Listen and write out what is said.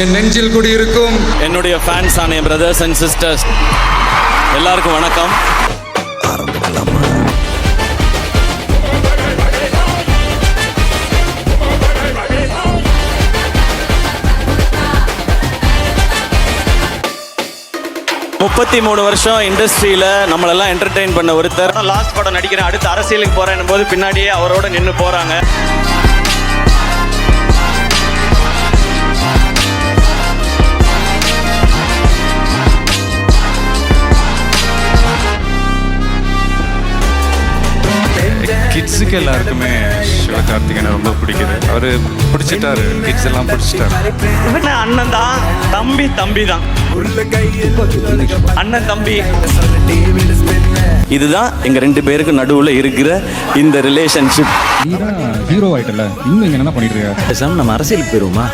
என் நெஞ்சில் குடியிருக்கும் என்னுடைய ஃபேன்ஸ் ஆன என் பிரதர்ஸ் அண்ட் சிஸ்டர்ஸ் எல்லாருக்கும் வணக்கம். முப்பத்தி 3 வருஷம் இண்டஸ்ட்ரியில நம்மளெல்லாம் என்டர்டெயின் பண்ண ஒருத்தர் லாஸ்ட் படம் நடிக்கிறேன், அடுத்து அரசியலுக்கு போறேன் போது பின்னாடியே அவரோட நின்று போறாங்க. கிட்ஸுக்கு எல்லாருக்குமே சிவகார்த்திகேயனை ரொம்ப பிடிக்குது. அவர் பிடிச்சிட்டாரு, கிட்ஸ் எல்லாம் பிடிச்சிட்டாரு. அண்ணன் தான், தம்பி தம்பி தான், அண்ணன் தம்பி. இதுதான் எங்க 2 பேருக்கு நடுவுல இருக்கிற இந்த ரிலேஷன்ஷிப். ஹீரோ ஆயிட்டல, இன்னும் இங்க என்ன பண்ணிட்டு இருக்க? நம்ம அரசியலுக்கு போயிருவோமா?